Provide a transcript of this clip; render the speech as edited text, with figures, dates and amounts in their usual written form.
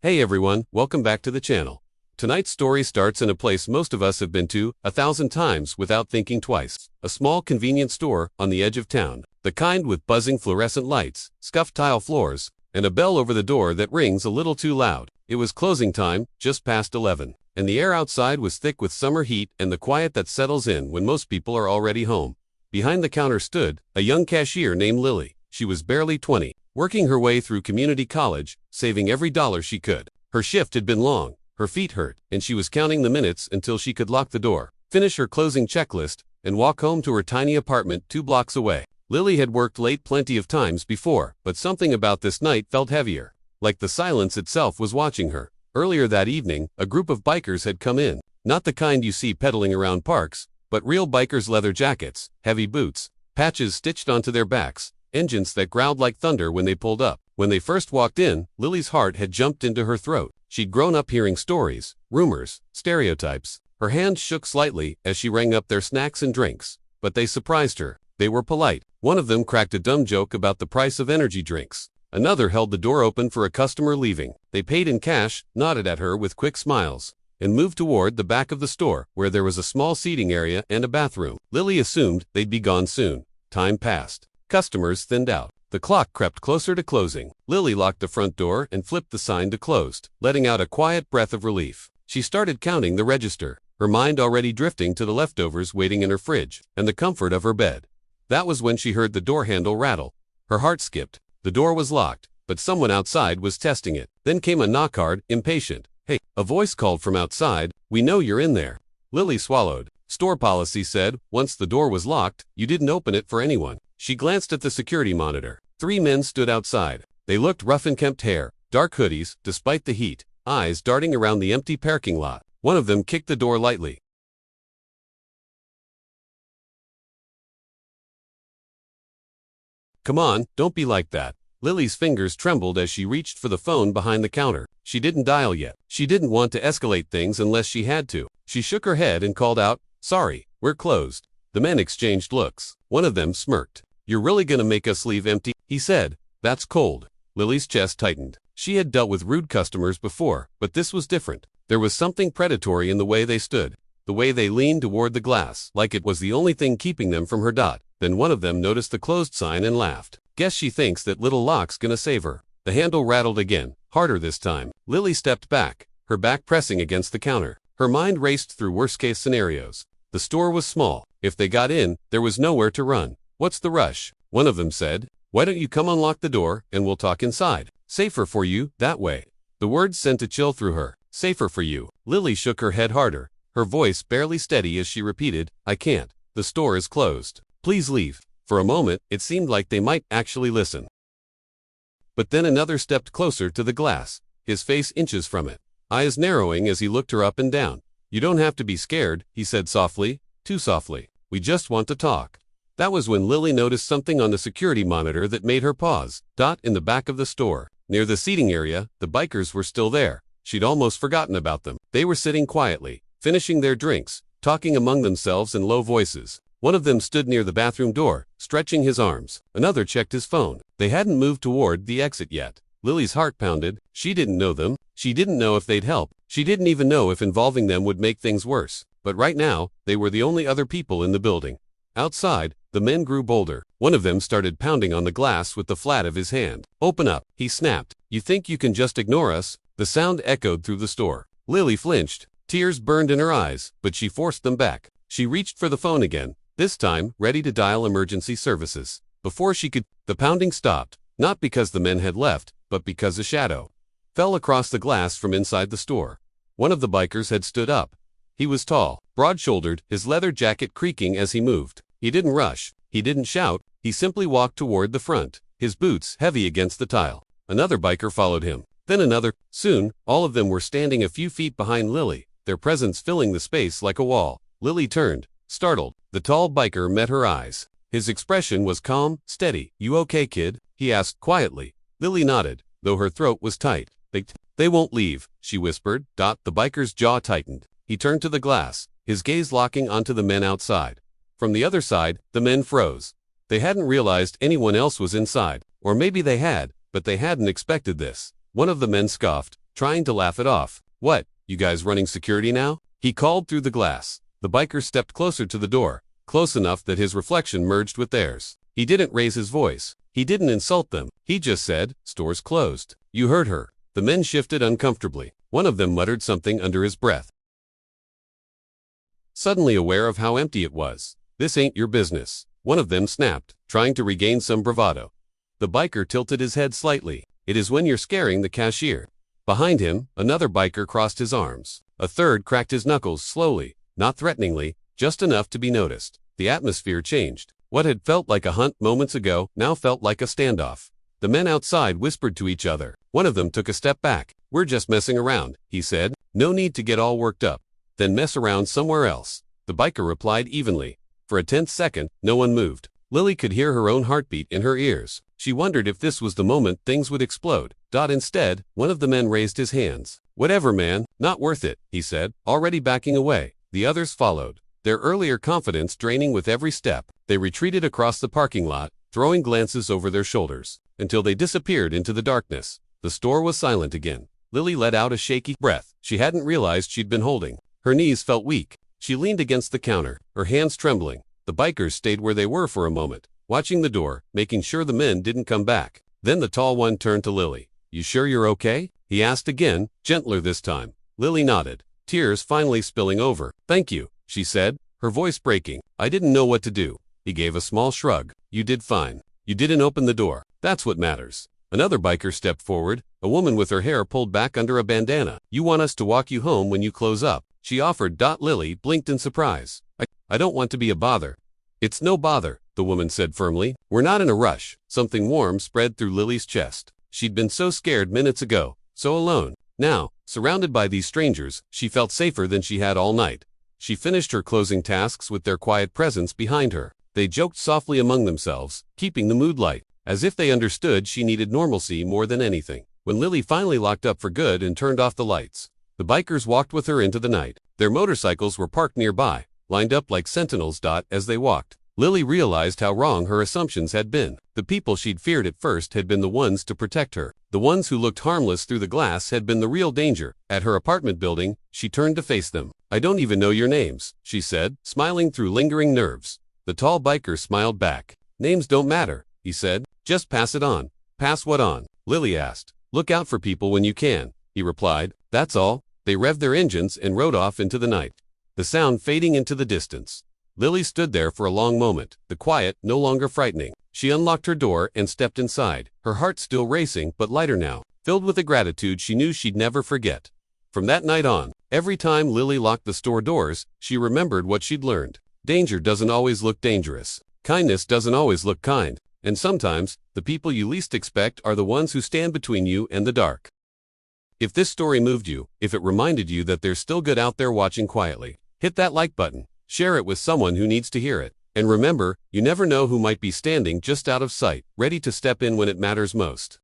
Hey everyone, welcome back to the channel. Tonight's story starts in a place most of us have been to 1,000 times without thinking twice. A small convenience store on the edge of town. The kind with buzzing fluorescent lights, scuffed tile floors, and a bell over the door that rings a little too loud. It was closing time, just past 11, and the air outside was thick with summer heat and the quiet that settles in when most people are already home. Behind the counter stood a young cashier named Lily. She was barely 20. Working her way through community college, saving every dollar she could. Her shift had been long, her feet hurt, and she was counting the minutes until she could lock the door, finish her closing checklist, and walk home to her tiny apartment 2 blocks away. Lily had worked late plenty of times before, but something about this night felt heavier, like the silence itself was watching her. Earlier that evening, a group of bikers had come in, not the kind you see pedaling around parks, but real bikers' leather jackets, heavy boots, patches stitched onto their backs, engines that growled like thunder when they pulled up. When they first walked in, Lily's heart had jumped into her throat. She'd grown up hearing stories, rumors, stereotypes. Her hands shook slightly as she rang up their snacks and drinks, but they surprised her. They were polite. One of them cracked a dumb joke about the price of energy drinks. Another held the door open for a customer leaving. They paid in cash, nodded at her with quick smiles, and moved toward the back of the store, where there was a small seating area and a bathroom. Lily assumed they'd be gone soon. Time passed. Customers thinned out. The clock crept closer to closing. Lily locked the front door and flipped the sign to closed, letting out a quiet breath of relief. She started counting the register, her mind already drifting to the leftovers waiting in her fridge and the comfort of her bed. That was when she heard the door handle rattle. Her heart skipped. The door was locked, but someone outside was testing it. Then came a knock, hard, impatient. "Hey," a voice called from outside. "We know you're in there." Lily swallowed. Store policy said, once the door was locked, you didn't open it for anyone. She glanced at the security monitor. 3 men stood outside. They looked rough in kempt hair, dark hoodies, despite the heat, eyes darting around the empty parking lot. One of them kicked the door lightly. "Come on, don't be like that." Lily's fingers trembled as she reached for the phone behind the counter. She didn't dial yet. She didn't want to escalate things unless she had to. She shook her head and called out, "Sorry, we're closed." The men exchanged looks. One of them smirked. "You're really gonna make us leave empty?" he said. "That's cold." Lily's chest tightened. She had dealt with rude customers before, but this was different. There was something predatory in the way they stood, the way they leaned toward the glass, like it was the only thing keeping them from her dot. Then one of them noticed the closed sign and laughed. "Guess she thinks that little lock's gonna save her." The handle rattled again, harder this time. Lily stepped back, her back pressing against the counter. Her mind raced through worst-case scenarios. The store was small. If they got in, there was nowhere to run. "What's the rush?" one of them said. "Why don't you come unlock the door, and we'll talk inside. Safer for you, that way." The words sent a chill through her. Safer for you. Lily shook her head harder, her voice barely steady as she repeated, "I can't. The store is closed. Please leave." For a moment, it seemed like they might actually listen. But then another stepped closer to the glass, his face inches from it, eyes narrowing as he looked her up and down. "You don't have to be scared," he said softly, too softly. "We just want to talk." That was when Lily noticed something on the security monitor that made her pause. In the back of the store, near the seating area, the bikers were still there. She'd almost forgotten about them. They were sitting quietly, finishing their drinks, talking among themselves in low voices. One of them stood near the bathroom door, stretching his arms. Another checked his phone. They hadn't moved toward the exit yet. Lily's heart pounded. She didn't know them. She didn't know if they'd help. She didn't even know if involving them would make things worse. But right now, they were the only other people in the building. Outside, the men grew bolder. One of them started pounding on the glass with the flat of his hand. "Open up," he snapped. "You think you can just ignore us?" The sound echoed through the store. Lily flinched. Tears burned in her eyes, but she forced them back. She reached for the phone again, this time ready to dial emergency services. Before she could, the pounding stopped, not because the men had left, but because a shadow fell across the glass from inside the store. One of the bikers had stood up. He was tall, broad-shouldered, his leather jacket creaking as he moved. He didn't rush. He didn't shout. He simply walked toward the front, his boots heavy against the tile. Another biker followed him. Then another. Soon, all of them were standing a few feet behind Lily, their presence filling the space like a wall. Lily turned, startled. The tall biker met her eyes. His expression was calm, steady. "You okay, kid?" he asked quietly. Lily nodded, though her throat was tight. They won't leave," she whispered. The biker's jaw tightened. He turned to the glass, his gaze locking onto the men outside. From the other side, the men froze. They hadn't realized anyone else was inside, or maybe they had, but they hadn't expected this. One of the men scoffed. trying to laugh it off. "What, you guys running security now?" he called through the glass. The biker stepped closer to the door, close enough that his reflection merged with theirs. He didn't raise his voice. He didn't insult them. He just said, "Store's closed." "You heard her." The men shifted uncomfortably. One of them muttered something under his breath, suddenly aware of how empty it was. "This ain't your business," one of them snapped, trying to regain some bravado. The biker tilted his head slightly. "It is when you're scaring the cashier." Behind him, another biker crossed his arms. A third cracked his knuckles slowly, not threateningly, just enough to be noticed. The atmosphere changed. What had felt like a hunt moments ago now felt like a standoff. The men outside whispered to each other. One of them took a step back. "We're just messing around," he said. "No need to get all worked up." "Then mess around somewhere else," the biker replied evenly. For a tense second, no one moved. Lily could hear her own heartbeat in her ears. She wondered if this was the moment things would explode. Instead, one of the men raised his hands. "Whatever, man, not worth it," he said, already backing away. The others followed, their earlier confidence draining with every step. They retreated across the parking lot, throwing glances over their shoulders, until they disappeared into the darkness. The store was silent again. Lily let out a shaky breath she hadn't realized she'd been holding. Her knees felt weak. She leaned against the counter, her hands trembling. The bikers stayed where they were for a moment, watching the door, making sure the men didn't come back. Then the tall one turned to Lily. "You sure you're okay?" he asked again, gentler this time. Lily nodded, tears finally spilling over. "Thank you," she said, her voice breaking. "I didn't know what to do." He gave a small shrug. "You did fine. You didn't open the door. That's what matters." Another biker stepped forward, a woman with her hair pulled back under a bandana. "You want us to walk you home when you close up?" she offered. Lily blinked in surprise. I don't want to be a bother." "It's no bother," the woman said firmly. "We're not in a rush." Something warm spread through Lily's chest. She'd been so scared minutes ago, so alone. Now, surrounded by these strangers, she felt safer than she had all night. She finished her closing tasks with their quiet presence behind her. They joked softly among themselves, keeping the mood light, as if they understood she needed normalcy more than anything. When Lily finally locked up for good and turned off the lights, the bikers walked with her into the night. Their motorcycles were parked nearby, lined up like sentinels. As they walked, Lily realized how wrong her assumptions had been. The people she'd feared at first had been the ones to protect her. The ones who looked harmless through the glass had been the real danger. At her apartment building, she turned to face them. "I don't even know your names," she said, smiling through lingering nerves. The tall biker smiled back. "Names don't matter," he said. "Just pass it on." "Pass what on?" Lily asked. "Look out for people when you can," he replied. "That's all." They revved their engines and rode off into the night, the sound fading into the distance. Lily stood there for a long moment, the quiet no longer frightening. She unlocked her door and stepped inside, her heart still racing but lighter now, filled with a gratitude she knew she'd never forget. From that night on, every time Lily locked the store doors, she remembered what she'd learned. Danger doesn't always look dangerous. Kindness doesn't always look kind. And sometimes, the people you least expect are the ones who stand between you and the dark. If this story moved you, if it reminded you that there's still good out there watching quietly, hit that like button. Share it with someone who needs to hear it. And remember, you never know who might be standing just out of sight, ready to step in when it matters most.